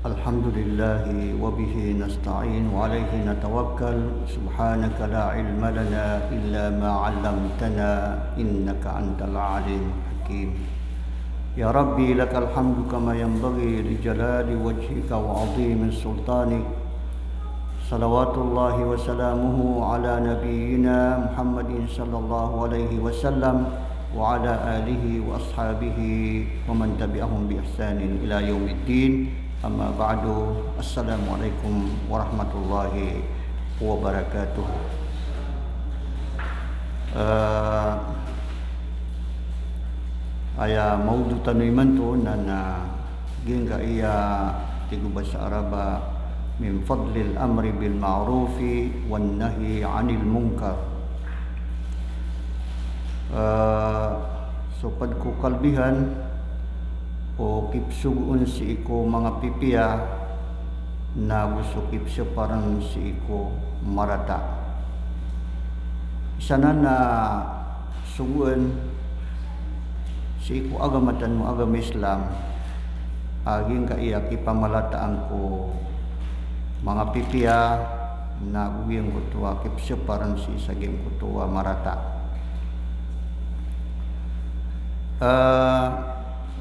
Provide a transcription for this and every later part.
الحمد لله وبه نستعين وعليه نتوكل سبحانك لا علم لنا إلا ما علمتنا إنك أنت العليم الحكيم يا ربي لك الحمد كما ينبغي لجلال وجهك وعظيم سلطانك صلوات الله وسلامه على نبينا محمد صلى الله عليه وسلم وعلى آله وأصحابه ومن تبعهم بإحسان إلى يوم الدين أما بعد السلام عليكم ورحمة الله وبركاته Aya maudu tanuiman tu nana ginga iya tigu bahasa Araba min fadlil amri bil ma'rufi wan nahyi 'anil munkar. Sopad ko kalbihan o kipsugun si iko mga pipiya na gusto kipsyo parang si iko marata. Sana na suguan si iko agamatan mo agam Islam aging kaiyak ipamalataan ko mga pipiya na guyang kutuwa kipsyo parang si saging kutuwa marata.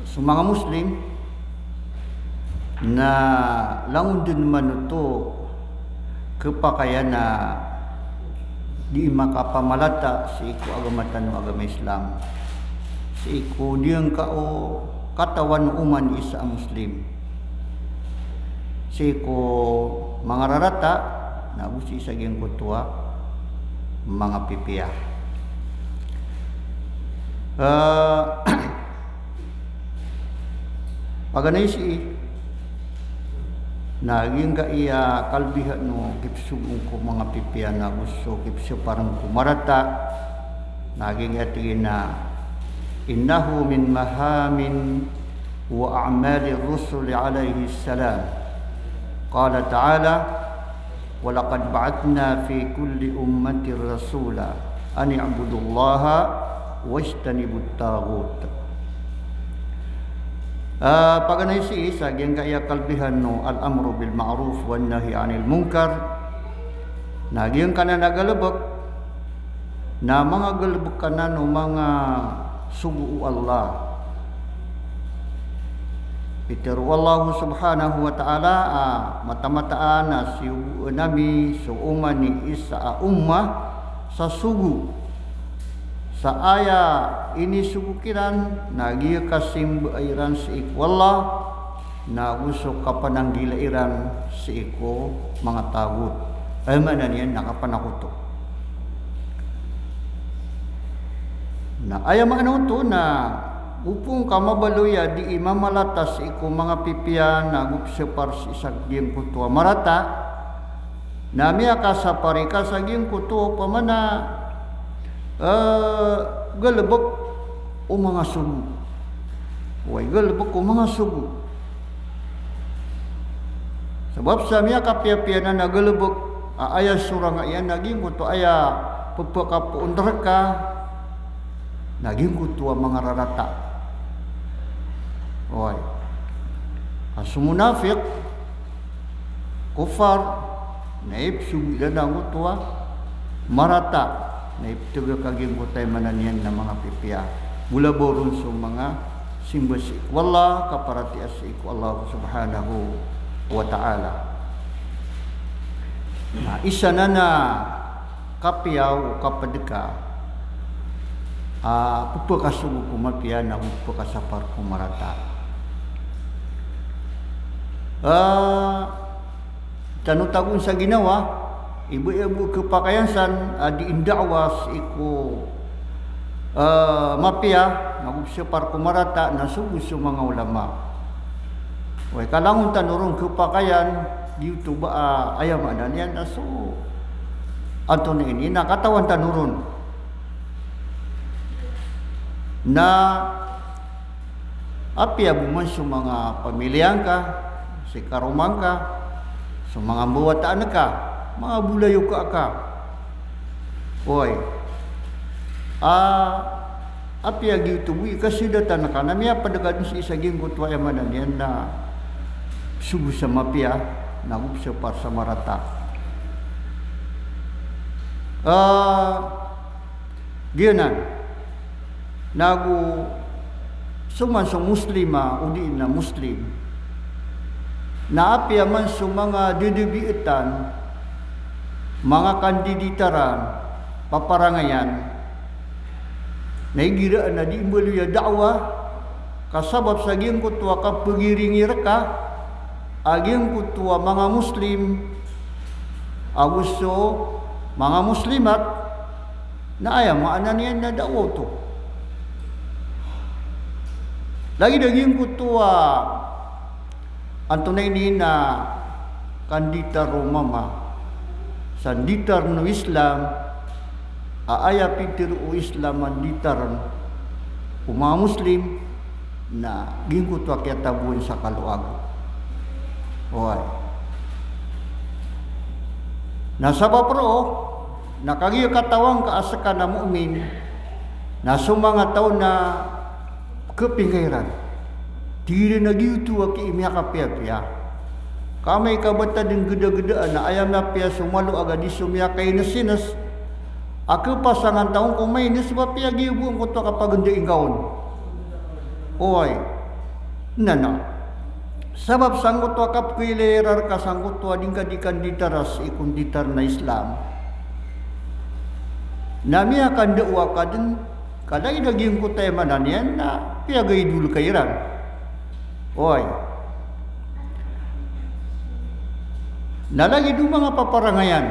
So mga Muslim na langon din man ito kapakayan na di makapamalata si iko agamatan o agama Islam si iko diyang kao katawan uman isa Muslim si iko mga rarata na busi sa giyang kutuwa mga pipiya. Paganay si naging iya kalbihan no kipsugong ko mga pipiya na gusto kipso parang kumarata naging yatigin na innahu min mahamin wa a'mali rusul alayhi salam qala ta'ala walaqad ba'atna fi kulli ummatin rasula an i'budullaha wajtanibut taghut. Paganay si isa gyang kaya kalbihan no al-amru bil ma'ruf wan nahyi 'anil munkar nagyang kana nagalabok na mga galabok kana no mga sugu Allah Peter wallahu subhanahu wa ta'ala mata-mataan na si nami suuman ni isa ummah sa sugu sa aya ini subukiran nagiya kasim airan si ikwallah na gusto kapananggilairan si iko mga tagut ay manan yan nakapanakuto na aya maano to na upong kamabaluya di imamalatas iko mga pipian na gupse par si sagyeng kuto marata nami akasapari ka sagyeng kuto pamana galabok o mga sugu. Way galabok o mga sugu. Sebab sa miya kapya-pya na nagalabok aya surang ayan naging kuto aya pagpakapuundar ka naging kuto mga rarata. Way asumunafik kufar naib sugu na kuto marata na iptuga kaging kutay mananian na mga pipiya mula boron sa mga simbas ikwallah kaparati as ikwallah subhanahu wa ta'ala na isa na kapiyaw o kapadika pupakasugo kumapiya na pupakasapar kumarata tanutagun sa ginawa ibu-ibu kepakayansan diindawas iku mapia magubsyo par kumarata na sugu sa mga ulama. Way kalangon tanurong kepakayan dito ba ayam anan yan aso anto ini nakatawan tanuron na apya buman sa mga pamilyang ka si karumang ka sa mga buwataan ka mga bulayo ka. Oy. Apia gitu bui kasi data na kanamia padagad si isaging kutwa emanan yan na subuh sama pia nagu separ sama rata. Gianan nagu suman sa muslima udi na muslim na apya man sa mga didibiitan mga kandiditaran paparangayan naigiraan na di imbaluya da'wa kasabab sa giyang kutwa ka pagiringi reka aging kutwa mga muslim agusto mga muslimat na ayam maanan yan na da'wa to lagi daging kutwa antunay ni na kandita romama sanditar no Islam aaya pitir o Islam manditar o mga muslim na gingkot wa kaya tabuin sa kaluag. Oy. Nasabab ro nakagiyo katawang kaasaka na mu'min na sumanga taon na kepingairan. Tiri nagiyo tuwa ki imya kapya-pya. Kamay kabata din geda-gedaan na ayam na pya sumalo aga di sumya kay nasinas. Aku pasangan taong kumay ni sebab pya giyo buong kuto kapag hindi ingkaon. Oy, nana. Sabab sanggut wakap kuilerar ka sanggut wading kadikan ditaras ikun ditar na Islam. Nami akan dewa kadin kadai daging kutay mananian na piagay dulu kairan. Oy. Nalagi du mga paparangayan.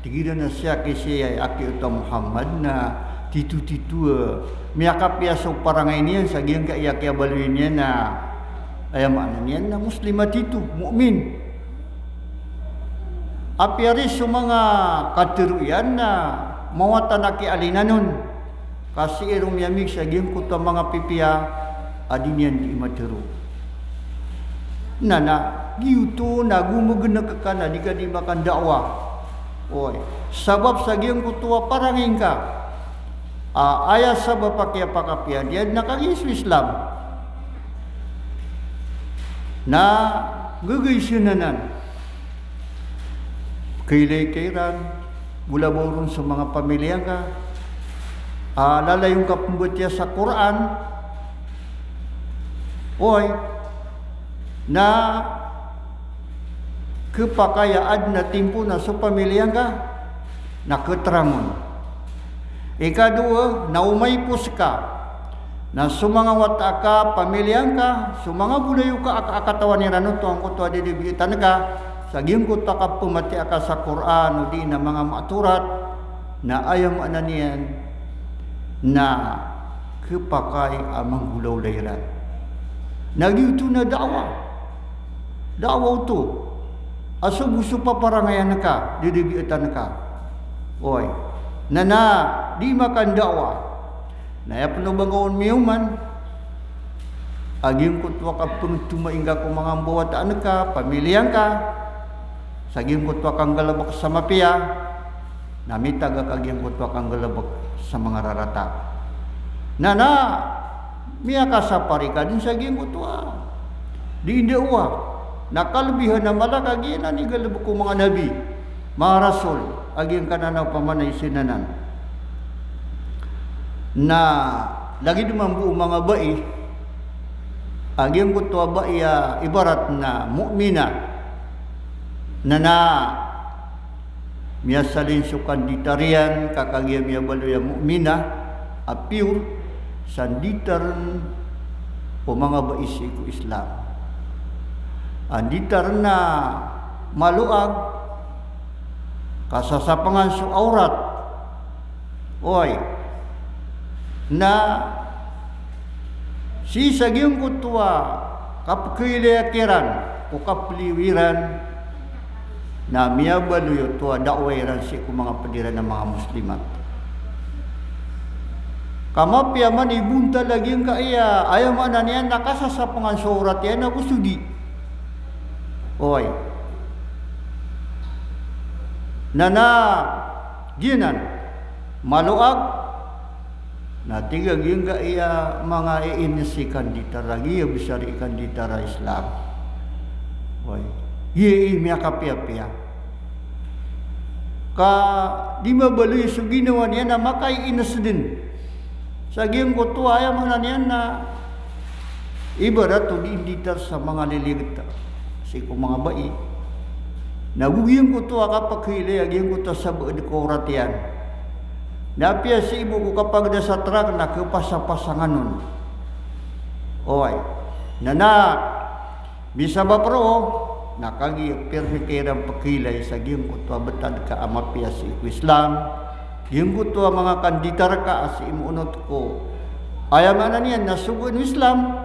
Tigira na siya kasi ay aki uta Muhammad na titu-titu miyakap ya so parangay niyan sa giyang kaiyak ya baluin niya na ayam anan niyan na muslimat itu mukmin. Apiari sa mga katiruyan na mawatan aki alinanon kasi irong yamig sa giyang kuta mga pipiya adin yan di matiru. Nana giuto na gumugun na kakana di ka di makan dakwah. Oy, sabab sa giyang kutuwa parangin ka. Ayah sabab pakai pakapia dia nakagisu Islam. Na gagaysunanan. Kailay-kairan, mula borong sa mga pamilya ka. Lalayong ka pembutya sa Quran. Oy, na kepakayaan na timpo na sa pamilya ka na keterangan. Ikadua, na umaypos ka na sumanga wataka pamilya ka, sumanga bulayo ka akatawan ni Rano to ang kuto adidibitan ka sa giyong kuto ka pumati ka sa Quran o di na mga maturat na ayam ananian na kepakay amang gulaw layran. Nagyuto na dawa. Dawa to. Aso gusto pa parangayan ka, didibitan ka. Oy, nana, di makan dakwah. Naya penubangkaon miyuman. Aging kutwa ka pengtumaingga ko mga buwataan ka, pamilya ka. Saging kutwa kang galabak sa mapia. Namitaga kaging kutwa kang galabak sa mga rarata. Nana, miya ka sa parika din saging kutwa. Di indawa. Nakalebihan na malakagi na ni galabak ko mga nabi, mga rasul. Aging kananaw pamanay sinanan na lagi dumambu mga bai aging kutwa bai ibarat na mu'mina na miyasalin sukan ditarian kakagya miya baloya mu'mina apiur sanditaran po mga bai siku Islam anditar na maluag kasasapangan su aurat. Oy. Na si sagyong kutwa kapkiliakiran o kapliwiran na miyabaluyo tuwa dakwairan si ku mga padiran ng mga muslimat. Kamapya man ibunta lagi ang kaya ayaw man na niyan nakasasapangan su aurat yan na kusudi. Oy. Nana ginan maluag na tiga gingga iya mga iinisikan ditara giya bisari ikan ditara Islam Wai. Ye mi akapia-pia. Ka di mabali suginawan yana makai inasdin. Saging ko tu aya mananian na ibarat tu diinditar sa mga liligta. Si ko mga bai. Nagugiyang ko tu akapakhili agiyang ko ta sa di koratian. Napia si ibu ko kapag sa trak na kapasa-pasangan nun. Oy. Nana bisa ba pro nakagi perhikirang pakilay sa giyong kutwa betad ka amapia si Islam giyong kutwa mga kanditar ka si imunot ko ayaman na niyan nasugun Islam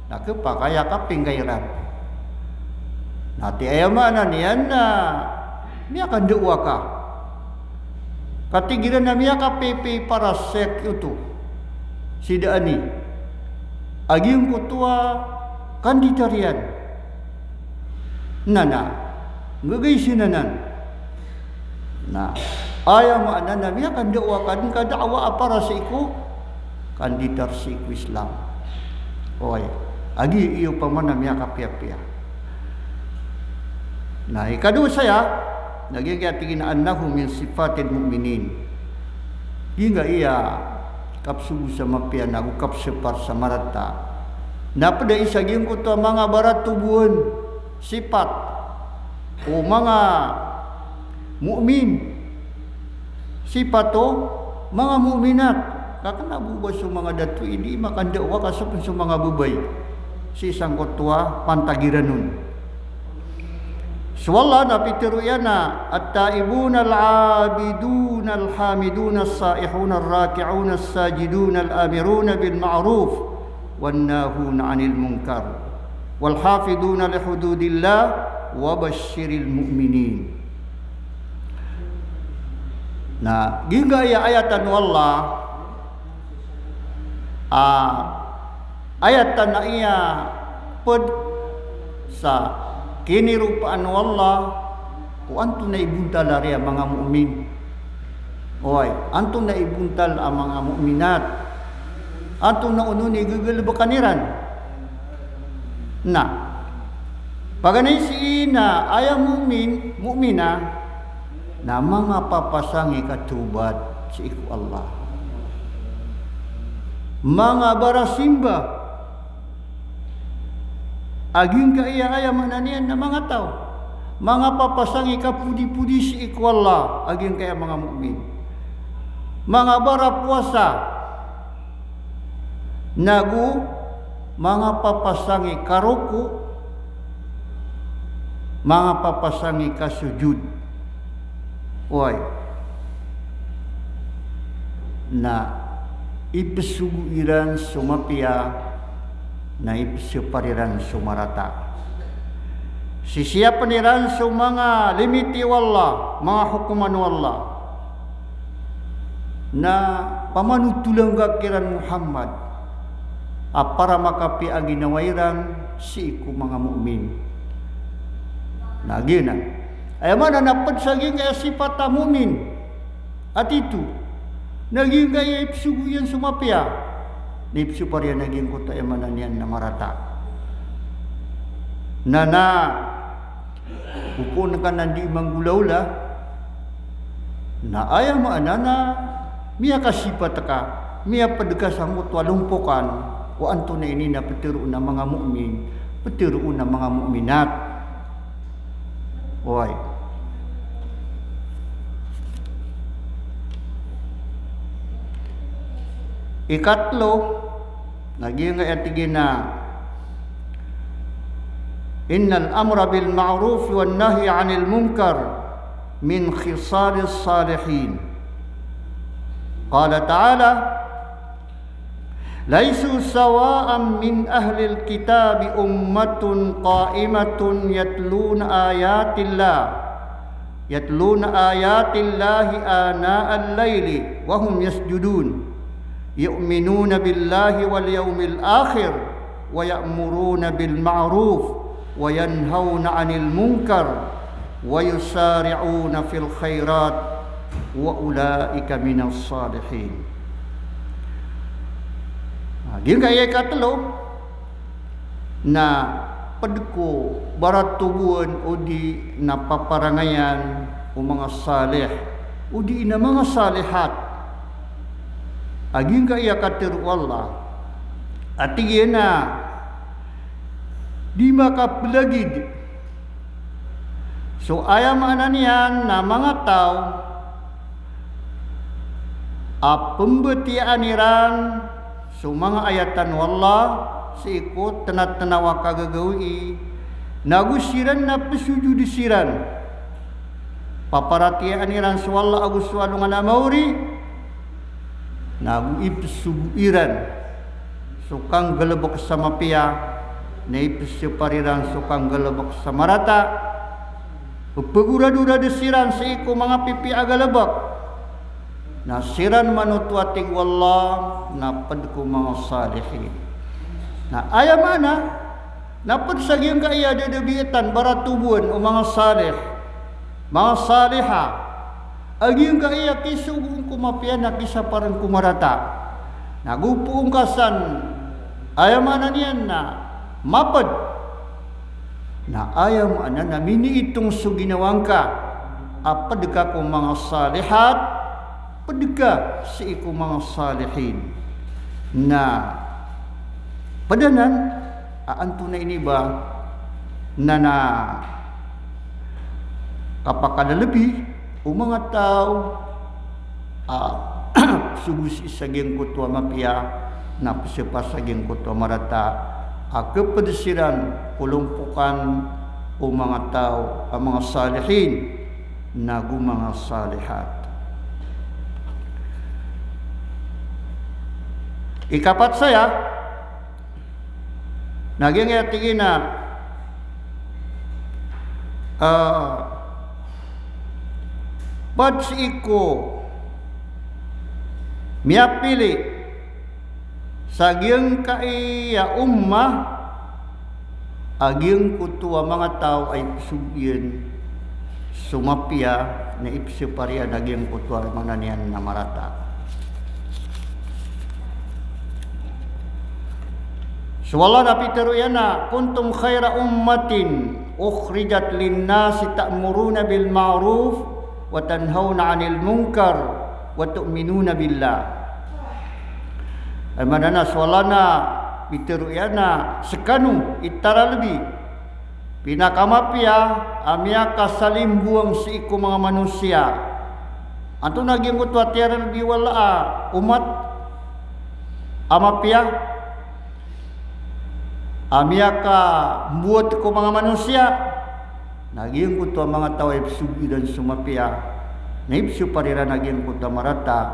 nakapakaya ka pinggairan nati ayaman na niyan na niya kanduwa ka katigiran na niya ka pepe para sek ito si daani agiyong kutwa kanditarian nana ngagaysinan na ayaw mo anana niya kandawa kadaawa para sa iko kanditar si iko Islam oy agi iyo pa man niya kapia-pia na ikadu saya nagiging annahu min sifatil mu'minin hingga iya kapsugu sa mapia nagukap separ sa marata napada isaging ko to mga barat tubuhan sifat o mga mu'min sifat to mga mu'minat kakanabuba sa mga datu hindi makandawa kasapun sa mga bubay si isang kotwa pantagiran nun suwala na pitiruyan na at-taibun al-abidun al-hamidun as-saihun al-raki'un as-sajidun al-amirun bil-ma'ruf wan-nahun 'anil munkar wal-hafiduna li hududillah wa basyiril mu'minin. Nah, hingga ayatan wallah ayatan na iya pod sa kinirupaan wallah o anto na ibuntal ari ang mga mu'min. Oy, anto na ibuntal ang mga mu'minat. Anto na ununi gagalabakaniran. Na paganay si ina ayaw mu'mina na mga papasangi katubat si iku Allah mga barasimba aging kaya ayaw mananian na mga tao mga papasangi kapudi-pudi si iku Allah aging kaya mga mu'min mga barapuasa nagu mga papasangi karuku mga papasangi kasujud oy na ipesuguiran sumapia na ipesupariran sumarata sisiya paniran sa mga limiti wallah mga hukuman wallah na pamanutulang gakiran Muhammad para makapi ang ginawairan si iku mga mu'min. Naginan. Ay man napad sa kaya sifat mu'min. At ito, naging kaya ipsugo yan sumapya. Nipsu pa rin naging kuta emanan yan na marata. Nana, upon ka nandi manggulaula, na ayaw mo anana, miya kasipat ka, miya padkasangot walumpukan, o anto na ini na petiru na mga mu'min, petiru na mga mu'minat. Oy. Ikatlo, naging atigin na innal amra bil ma'ruf wan nahy 'anil munkar min khisalis salihin. Qala ta'ala laisu sawa'an min ahlil kitabi ummatun qa'imatun yatluna ayatillahi ana'al layli wa hum yasjudun yu'minuna billahi wal yawmil akhir wa ya'muruna bil ma'ruf wa yanhauna 'anil munkar wa yusari'una fil khairat wa ulaika minas salihin. Gin kaya katlo na pedko baratubuan udi na paparangayan o mga salih udi na mga salihat aging kaya katiru Allah at na di makapalagid. So ayam ananian na mga tao pembetian iran so mga ayatan wallah si ikut tenat-tenawa kagagawi nagusiran na pesujudisiran paparatian iran suwalla agus walungan amauri nagu ipsubuiran sukang gelebok sama pia na ipsupariran sukang gelebok sama rata pagura-dura desiran si iku mga pipi agalebok nasiran manutwating wallah napad ko mga salihin na ayam mana napad sa giyang kaya dedebitan baratubuan o mga salih mga saliha agiyang kaya kisugong kumapian na kisa parang kumarata nagupuong kasan ayam mana niyan na mapad na ayam ana na mini itong suginawang ka apad ka kong mga salihat pedeka si iku mga salihin na padanan aanto na ini ba na kapakadalabi o mga tao sugusi sa geng kutwa mapia na pasipa sa geng kutwa marata kepadesiran kulumpukan o mga tao ang mga salihin na mga salihat. Ikapat saya naging tingin na pad si iko miyapili sa giyang kaiya ummah agiyang kutuwa mga tao ay sugyan sumapya na ipsipariya naging kutuwa mga niyan na marata. So wala na pitero yan na kuntum khaira ummatin ukhrijat linnasi ta'muruna bil ma'ruf wa tanhauna 'anil munkar wa tu'minuna billah. Ay manana wala na pitero yan na sekanu itara lebih pinakamapya amya kasalimbuang si iku mga manusia. Anto naging utwa tiara lebih wala umat amapya amia ka buat ko mga manusia naging ko to mga tao ipsugi dan sumapia na ipsuparira naging ko to marata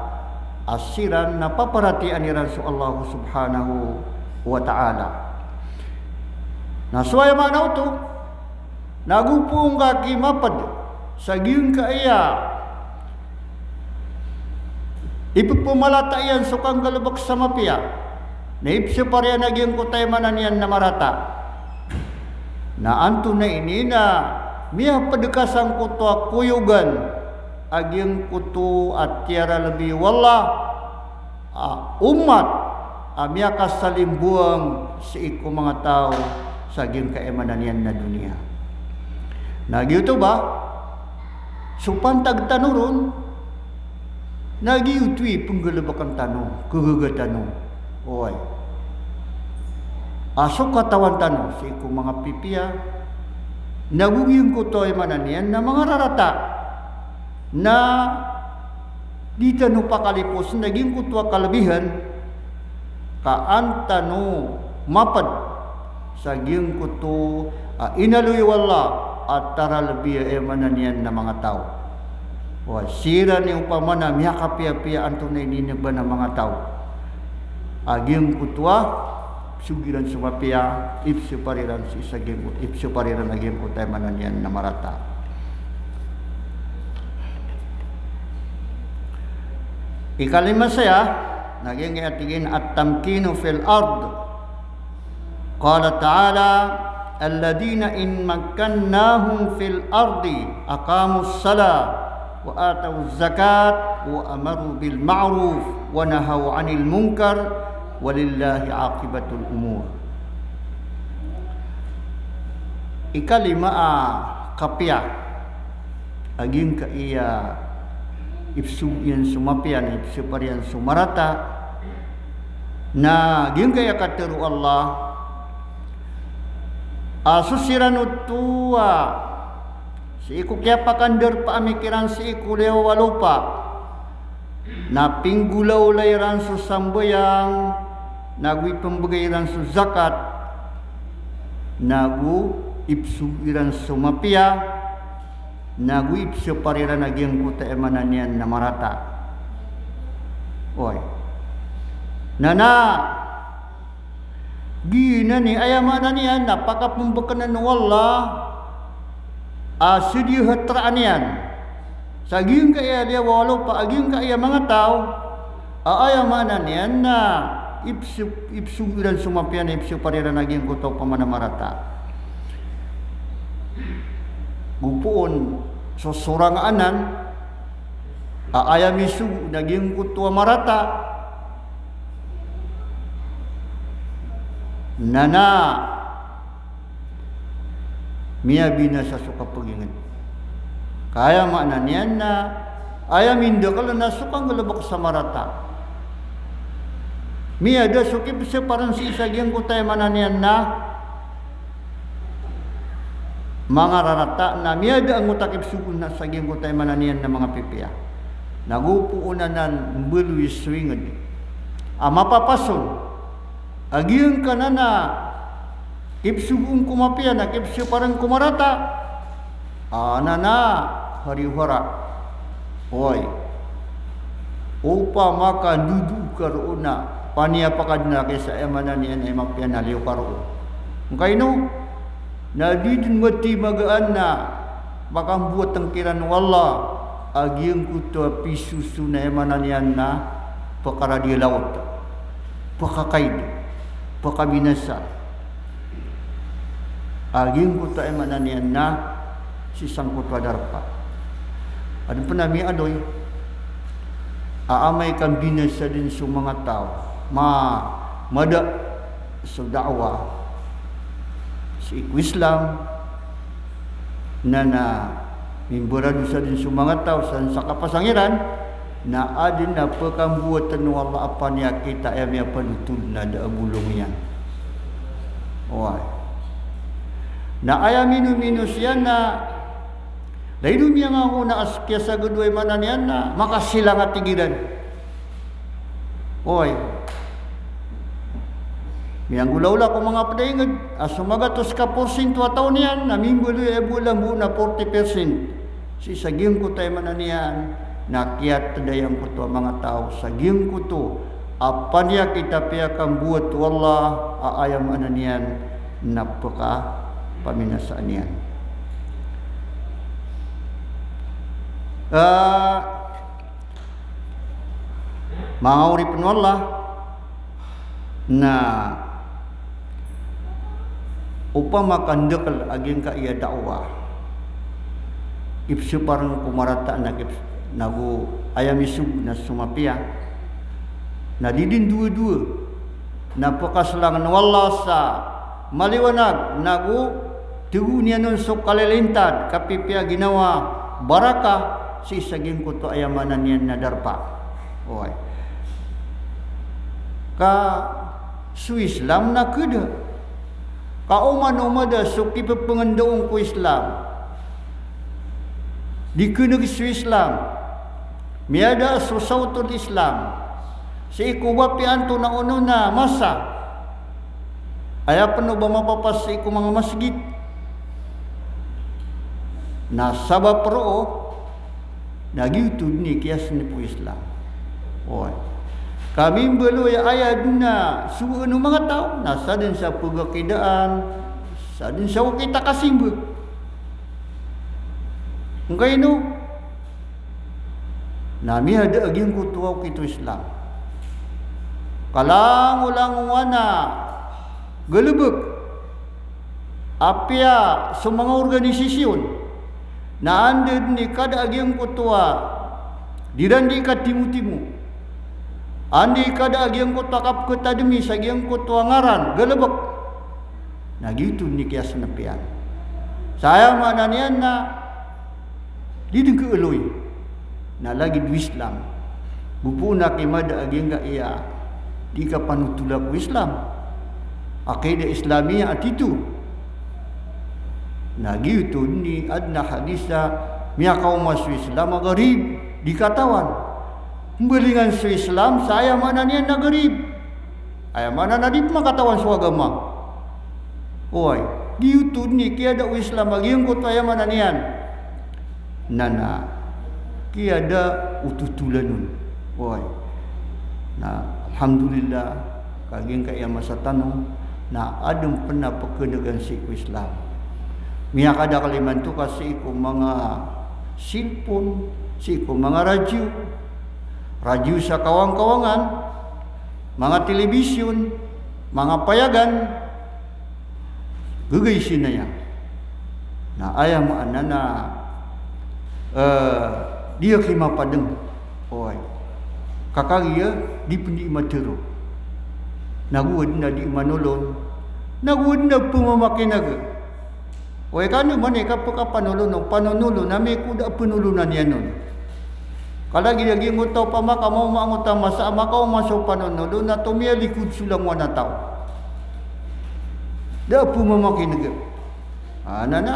asiran na paparatian iran su Allah subhanahu wa ta'ala na suaya mana to nagupong kaki mapad sa giyong kaaya ipupumalata yan sukang galabak sa mapia na ipsipariya naging kutay manan yan na marata na anto na ini na miya padekasang kuto kuyugan aging kuto at tiara lebih wala umat miya kasalimbuang si iku mga tao sa aging kaimanan yan na dunia nagyuto ba supantag tanuron nagyutwi penggalabakan tanong kegagatanong oy asok katawan tanong si iku mga pipiya nagugiyong ko to'y mananian na mga rarata na di tanong pakalipos naging kutwa kalabihan kaan tanong mapad sa giyong kuto inaluy wala at taralabiya mananian na mga tao oy sira ni upamana miya kapia-pia anto na ininaba ng mga tao aging kutwa sugiran sumapia ipsupariran si saging ipsupariran aging kutay mananian na marata ikalima saya naging atingin at tamkinu fil ard qala ta'ala alladina in makkannahum fil ardi aqamus salat wa atawuz zakat wa amaru bil ma'ruf wa nahaw 'anil munkar walillahi aqibatul umur ikalima kapia aging ka iya ipsu yan sumapian ipsu parian sumarata na aging kaya kateru Allah asusiran utua si iku kaya pakander paamikiran si iku lewa walupa na pinggulaw layran su sambayang nagui pembagairan su zakat nagu ipsu iran sumapia nagu ipsu pariran agyang kuta emananian na marata oy nana gina ni ayamana niyan napaka pembekanan wallah asidi hatranian saging kaya dia walau pa aging kaya mga tao ayamana niyan na ipsu iran sumapian ipsu pariran agyang kuta pamana marata gupuon so soranganan ayam isu naging kutua marata nana miya binasa suka pagingan kaya makna niyan na ayam inda kalau nasukang galabak sa marata miya da sukip sa parang si isagyang kutay mananian na mga rarata na miyada ang utakip sugun na saging kutay mananian na mga pipiya nagupuunanan mbuluis swingad mapapason aging kanana kipsugun kumapiya na kipsu parang kumarata anana hariwara oy upa maka dudu karuna paniya pakad na kaysa emananian ay mapiya na liw karoon kaino na didin mati magaan na bakang buat tangkiran wala agyang kuto pisusu na emananian na pakara di laut pakakaid pakabinasa agyang kuto emananian na sisang kuto darpa adun pa nami adoy aamay kang binasa din sa mga tao mada sa da'wa si Islam na mimburado sa din sa mga tao sa kapasangiran na adin na pagkambuatan ng Allah apa niya kita ay may panutul na daagulong yan oy na ayaminu yan na lain niya nga ako na askya sa gudway manan yan na makasilang at tigilan oy miyang gulaw-ula ko mga padaingad sumagatos ka porsinto taon niyan namimbulo bulang na 40% si saging ko tayo mananian nakiat tadayang ko to mga tao saging ko to apa niya kita piyakang buat wallah aayam ananian napaka paminasaan niyan mga uripin wallah na upama kandekal aging ka iya dakwah ipsu parang kumarata na nagu ayam isu na sumapia na didin dua-dua napakaselangan wallah sa maliwanag nagu tugu niya nun sok kalilintad kapipia ginawa baraka si saging kuto ayamanan niyan na darpa oy ka su Islam na kuda kauman-umada so kipapangandaong ko Islam di kunag su Islam miada so sautul Islam si ikuwapi anto na uno na masa aya pano ba mapapas si iku mga masjid na sabab roo nagiutod ni kiyas ni po Islam oy kami beloy ayat na suun ng mga tao nasa din sa pagkakidaan sa din sa kita kasimbo ngayon no nami ada aging kutuaw kito Islam kalang ulang wana galubog apya sa mga organisasyon na andid ni kada aging kutua dirandi ka timu-timu andi kada agyang ko takap ko tademi sa agyang ko tuangaran galabak nagitu ni kiyas na piyan Saya maknanya na di dengke eloi. Na lagi du Islam. Bupuna kimada agi enggak ia di kapan utulaku Islam. Akidah Islamiyah atitu. Nagi itu ni adna hadisa mia kaum masuk Islam garib dikatawan. Belingan su Islam saya maknanya na garib. Aya mana nadi makatawan su agama. Oi, gitu ni kia ada Islam bagi yang kota aya mana nian. Nana kia ada ututulanun. Oi. Nah, alhamdulillah kaging ka yang masa tanung na adem pernah pekedegan si Islam. Mia kada kaliman tu kasih ku mga silpun, si ku mga raju sa kawang-kawangan, mga television, mga payagan, gagaysin na yan. Na ayaw mo na dia kimapadeng. Oy, kakagya di pendi matero. Naguwad na di manolon, naguwad na pumamakin na. Oy, kano man kapag panunulo na may kuda panulunan yan nun. Kalagi lagi ngutaw pa maka mau manguta masa maka masuk panunulo na tumia likod sulang wana tao. Da pumamakin na. Anana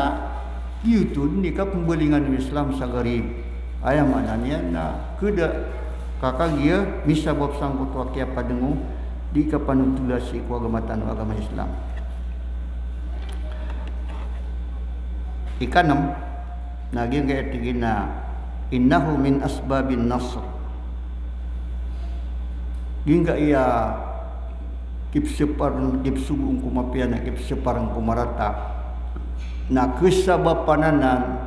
YouTube ni ka pembelingan Islam sa garib. Ayam mananya na kuda kakagya misabab sangkut wakya padengu di ka panutulasi ku agama Islam. Ikanam naging kaya tigina innahu min asbabin nasr. Hingga ia kipsugong kumapiana kipseparang kumarata na kesabapananan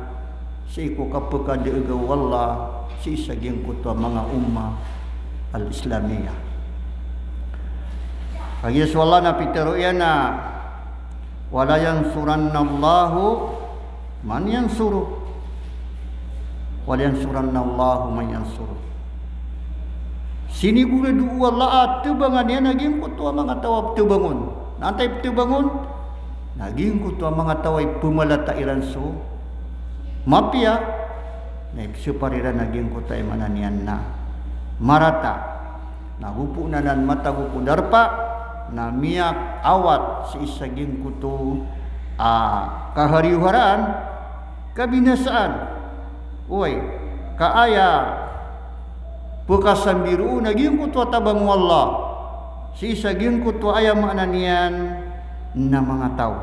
si iku kapekade agaw Allah si isaging kuto mga umma al-Islamiyah. Kaya swalla na pitero yana wala yansurannallahu man yansuru wala yansurannallahu man yansuru. Sini gula dua Allah tebangan yan naging kuto mga tawab tebangon. Nantay tebangon naging kuto mga taway pumalatairan so mapia na supariran naging kuto ay mananian na marata nagupo na nan matagupo darpa na miyak awat si isaging kuto kahariuharan kabinasaan. Uy, kaaya pekasan biru naging kuto tabang wallah si isaging kuto ayam mananian na mga tao.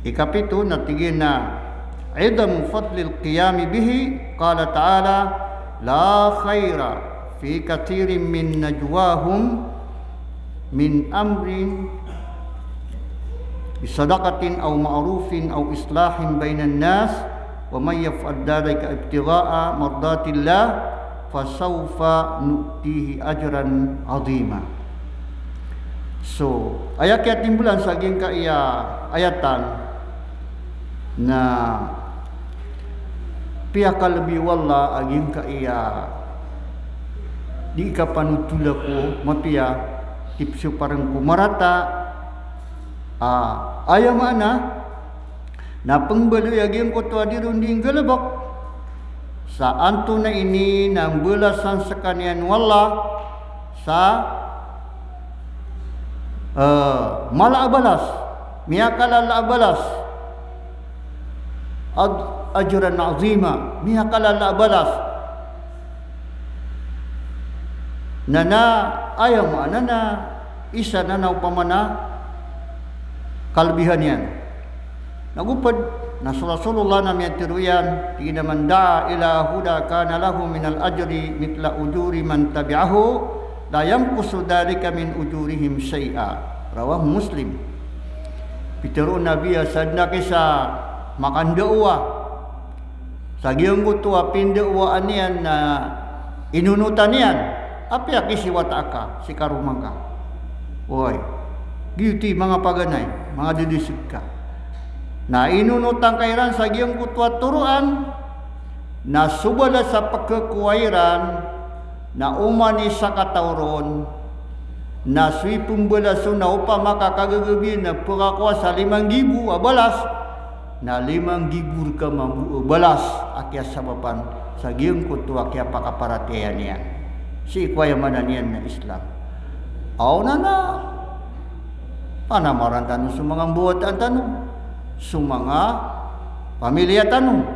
Ikapito natigin na idam fadlil qiyami bihi qala ta'ala la khaira fi kathirin min najwahum min amrin bisadaqatin aw ma'rufin aw islahin bainan nas wa may yaf'al dhalika ibtigha'a mardatillah fasawfa nu'tihi ajran 'azima. So ayat kaya timbulan saging kaya ayatan na pihak lebih wala aging kaya di kapanutula ko mapia tipso parang kumarata ayam mana na pengbeli aging ko to adirunding galabak sa anto na ini ng belasan sekanian wala sa malaabalas miyakala laabalas ajran azima miyakala laabalas nana ayam na isa na upamana kalbihan yan nagupad na Rasulullah na miyatiruyan tina man da'a ila huda kana lahu minal ajri mitla ujuri man tabi'ahu la yanqusu dhalika min ujurihim syai'a rawah Muslim. Pitero nabi sadna kisa makandawa sagiyong gutua pindawa anian na inunutan yan api akisi wataka si karumaka. Oy giuti mga paganay mga didisik ka na inunutan kairan sagiyong gutua turuan na subala sa pagkakuwairan na umani sa katawron nasui pembelas na upa maka kagagabi na perakuasa 5,000 balas na 5,000 ka mambu balas akia sababan sagiung kutu akia pakaparatian niyan si kuya mananian na Islam au nana panamaran tanu sumanga buatan tanu sumanga pamilya tanu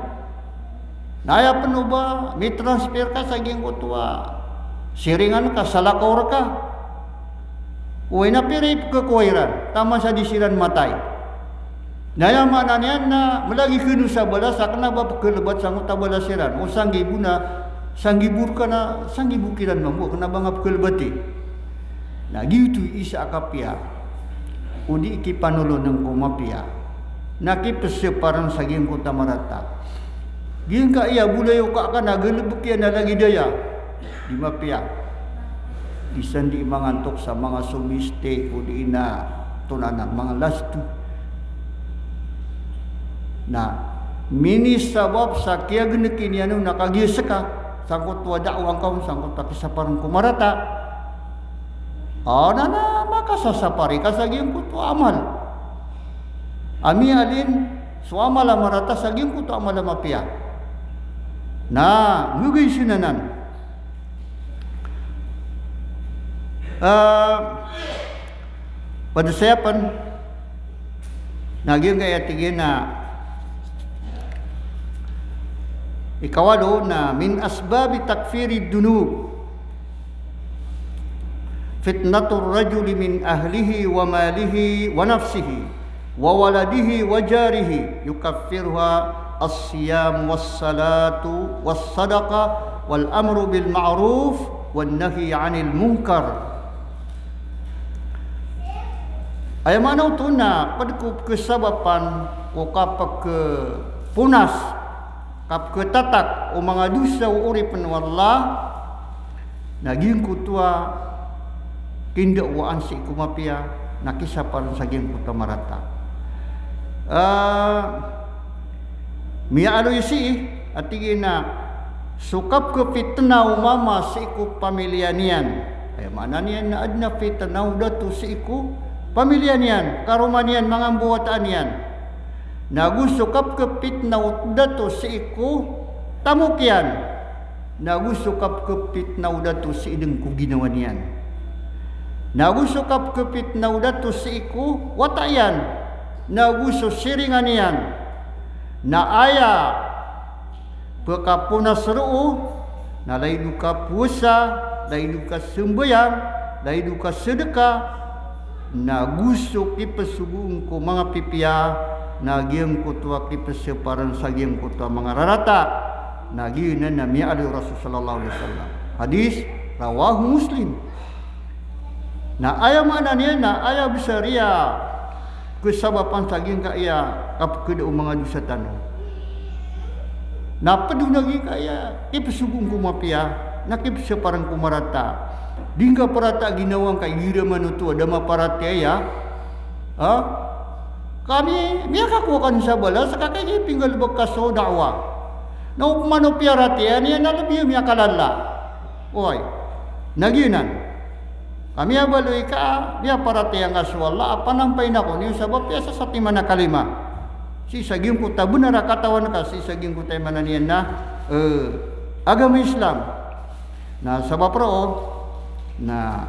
naya penuba mitransfer ka sagiung kutua siringan ka salakor ka uwi na pirip ke kuiran tama sa disiran matay naya mananian na melagi kenu sa balas sakna ba kelebat sangut tabalasiran o sanggibu na sanggibur kana sanggibu kiran mambu kena bangap kelebati na gitu isa akapia udi iki panulo ng kumapia naki peseparan saging kota marata gin ka iya bulayo ka kana gelebekian na lagi daya di mapia isan di mangantok sa mga sumiste udi ina tunanan mga lastu na mini sabab sa kaya genekin yanu nakagisaka sangkut wada uang kaum sangkut tapi saparang kumarata nana maka sasapari kasaging kutu amal ami alin suamala marata saging kutu amal mapia na ngugay sinanan pada siapan naging kaya tigin na ikawalo na min asbabi takfiri dunub fitnatur rajuli min ahlihi wa malihi wa nafsihi wa waladihi wa jarihi yukaffiruha as-siyam was-salatu was-sadaqa wal amru bil ma'ruf wan nahi 'anil munkar. Ay manaw to na padkup kesabapan o kapag ke punas kap ke tatak o mga dusa o uri penwala naging kutua tindak waan si kumapia nakisapan saging kuta marata miya aloy si atigin na sukap ke fitna umama si iku pamilya niyan ay mana niyan na adna fitna datu si iku pamilya niyan karuman niyan mga buwataan niyan nagusukap ke fitna datu si iku tamukyan nagusukap ke fitna datu si ideng ku ginawa niyan nagusukap ke fitna datu si iku watayan naguso siringan niyan na aya pekapunas ruu na laidu ka puasa laidu ka sembayang laidu ka sedekah na gusto kipasubung ko mga pipia nagyang kutwa kipaseparan sagyang kutwa mga rarata nagyan na mi'ali Rasul sallallahu alaihi wasallam hadis rawahu Muslim na ayaw mana niya na ayaw bisaria kesabapan sagyang kaya kapkeda mga dusa tanong na padunagi kaya kipasubung ko mapia na kipaseparan ko marata dingga parata ginawang kay gira manutu ada maparate ya kami miya kakukan sa bala sa kakay pinggal bakaso da'wa na upmano piarate niya nalabi miya kalala oy naginan kami abaloy ka miya parate ang aswala apanampay nako niyo sabab piasa sa timana kalima si saging ko tabunar katawan ka si saging ko tay mananian na agama Islam na sabab ro na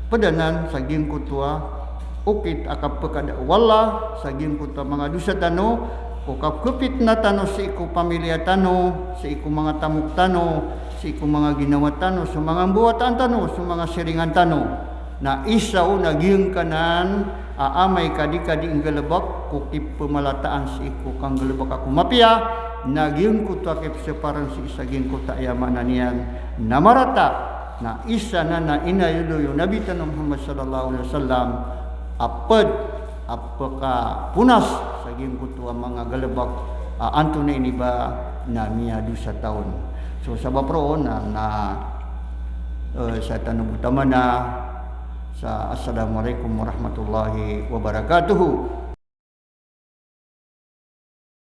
padanan saging kutwa ukit akap pekada wala saging kutwa mga dusa tano ukap kupit na tano si iku pamilya tano si iku mga tamuk tano si iku mga ginawa tano sa mga buwatan tano sa mga siringan tano na isaw naging kanan aamay kadi-kadi ang galabak kukip pemalataan si iku kang galabak ako mapia naging kutwa kip separan si saging kutwa ayamanan niyan namarata na isa na inayulo yung Nabi Tanong Muhammad sallallahu alaihi wasallam apaka punas saging kutua mga galabak anto na iniba na miya dusa taon so sabab roon na sa tanong utama na sa assalamualaikum warahmatullahi wabarakatuh